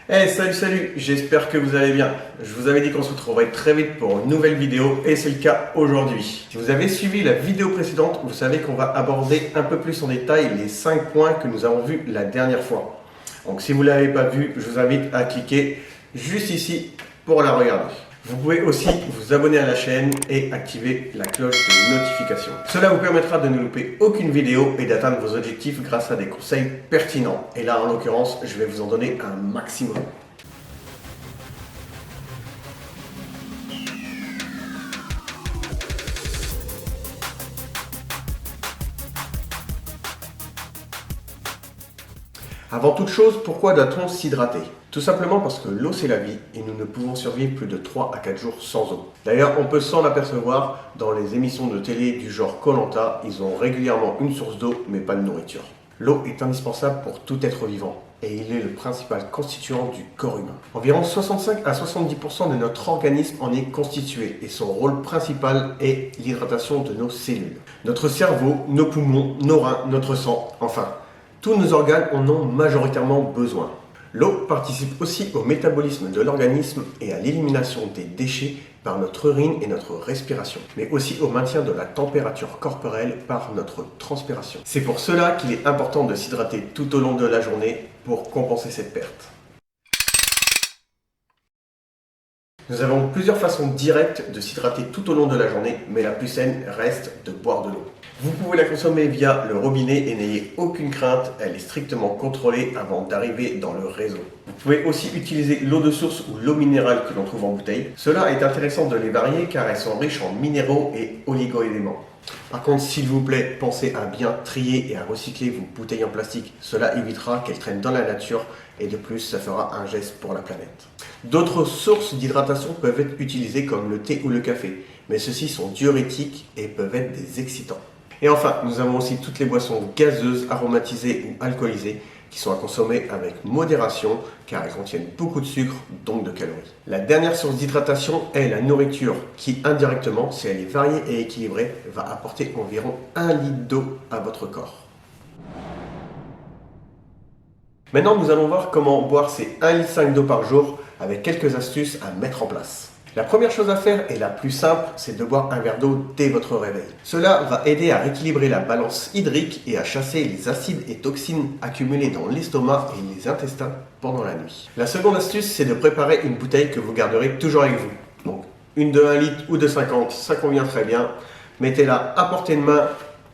Hey, salut, j'espère que vous allez bien. Je vous avais dit qu'on se retrouverait très vite pour une nouvelle vidéo et c'est le cas aujourd'hui. Si vous avez suivi la vidéo précédente, vous savez qu'on va aborder un peu plus en détail les 5 points que nous avons vus la dernière fois. Donc si vous ne l'avez pas vu, je vous invite à cliquer juste ici pour la regarder. Vous pouvez aussi vous abonner à la chaîne et activer la cloche de notification. Cela vous permettra de ne louper aucune vidéo et d'atteindre vos objectifs grâce à des conseils pertinents. Et là, en l'occurrence, je vais vous en donner un maximum. Avant toute chose, pourquoi doit-on s'hydrater? Tout simplement parce que l'eau c'est la vie et nous ne pouvons survivre plus de 3 à 4 jours sans eau. D'ailleurs, on peut s'en apercevoir dans les émissions de télé du genre koh Lanta, ils ont régulièrement une source d'eau mais pas de nourriture. L'eau est indispensable pour tout être vivant et il est le principal constituant du corps humain. Environ 65 à 70% de notre organisme en est constitué et son rôle principal est l'hydratation de nos cellules. Notre cerveau, nos poumons, nos reins, notre sang, enfin, tous nos organes en ont majoritairement besoin. L'eau participe aussi au métabolisme de l'organisme et à l'élimination des déchets par notre urine et notre respiration, mais aussi au maintien de la température corporelle par notre transpiration. C'est pour cela qu'il est important de s'hydrater tout au long de la journée pour compenser cette perte. Nous avons plusieurs façons directes de s'hydrater tout au long de la journée, mais la plus saine reste de boire de l'eau. Vous pouvez la consommer via le robinet et n'ayez aucune crainte, elle est strictement contrôlée avant d'arriver dans le réseau. Vous pouvez aussi utiliser l'eau de source ou l'eau minérale que l'on trouve en bouteille. Cela est intéressant de les varier car elles sont riches en minéraux et oligo-éléments. Par contre, s'il vous plaît, pensez à bien trier et à recycler vos bouteilles en plastique. Cela évitera qu'elles traînent dans la nature et de plus, ça fera un geste pour la planète. D'autres sources d'hydratation peuvent être utilisées comme le thé ou le café, mais ceux-ci sont diurétiques et peuvent être des excitants. Et enfin, nous avons aussi toutes les boissons gazeuses, aromatisées ou alcoolisées qui sont à consommer avec modération car elles contiennent beaucoup de sucre, donc de calories. La dernière source d'hydratation est la nourriture qui indirectement, si elle est variée et équilibrée, va apporter environ 1 litre d'eau à votre corps. Maintenant, nous allons voir comment boire ces 1,5 litre d'eau par jour avec quelques astuces à mettre en place. La première chose à faire et la plus simple, c'est de boire un verre d'eau dès votre réveil. Cela va aider à rééquilibrer la balance hydrique et à chasser les acides et toxines accumulés dans l'estomac et les intestins pendant la nuit. La seconde astuce, c'est de préparer une bouteille que vous garderez toujours avec vous. Donc, une de 1 litre ou de 50, ça convient très bien. Mettez-la à portée de main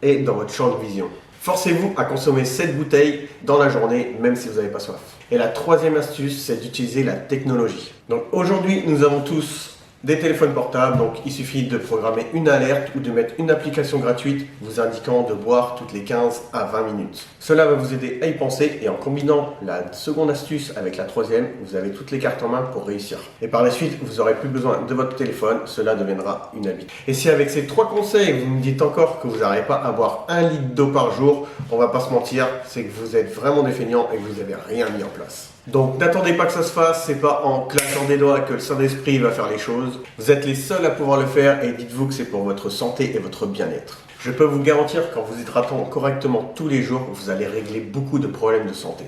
et dans votre champ de vision. Forcez-vous à consommer cette bouteille dans la journée, même si vous n'avez pas soif. Et la troisième astuce, c'est d'utiliser la technologie. Donc aujourd'hui, nous avons tous des téléphones portables, donc il suffit de programmer une alerte ou de mettre une application gratuite vous indiquant de boire toutes les 15 à 20 minutes. Cela va vous aider à y penser et en combinant la seconde astuce avec la troisième, vous avez toutes les cartes en main pour réussir. Et par la suite, vous n'aurez plus besoin de votre téléphone, cela deviendra une habitude. Et si avec ces 3 conseils, vous me dites encore que vous n'arrivez pas à boire 1 litre d'eau par jour, on va pas se mentir, c'est que vous êtes vraiment des feignants et que vous n'avez rien mis en place. Donc n'attendez pas que ça se fasse, c'est pas en claquant des doigts que le Saint-Esprit va faire les choses. Vous êtes les seuls à pouvoir le faire et dites-vous que c'est pour votre santé et votre bien-être. Je peux vous garantir qu'en vous hydratant correctement tous les jours, vous allez régler beaucoup de problèmes de santé.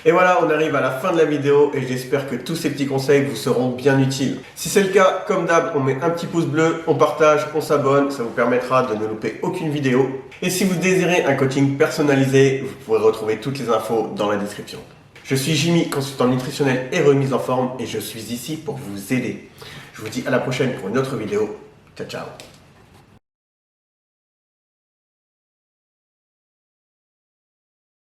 Et voilà, on arrive à la fin de la vidéo et j'espère que tous ces petits conseils vous seront bien utiles. Si c'est le cas, comme d'hab, on met un petit pouce bleu, on partage, on s'abonne, ça vous permettra de ne louper aucune vidéo. Et si vous désirez un coaching personnalisé, vous pourrez retrouver toutes les infos dans la description. Je suis Jimmy, consultant nutritionnel et remise en forme et je suis ici pour vous aider. Je vous dis à la prochaine pour une autre vidéo. Ciao, ciao.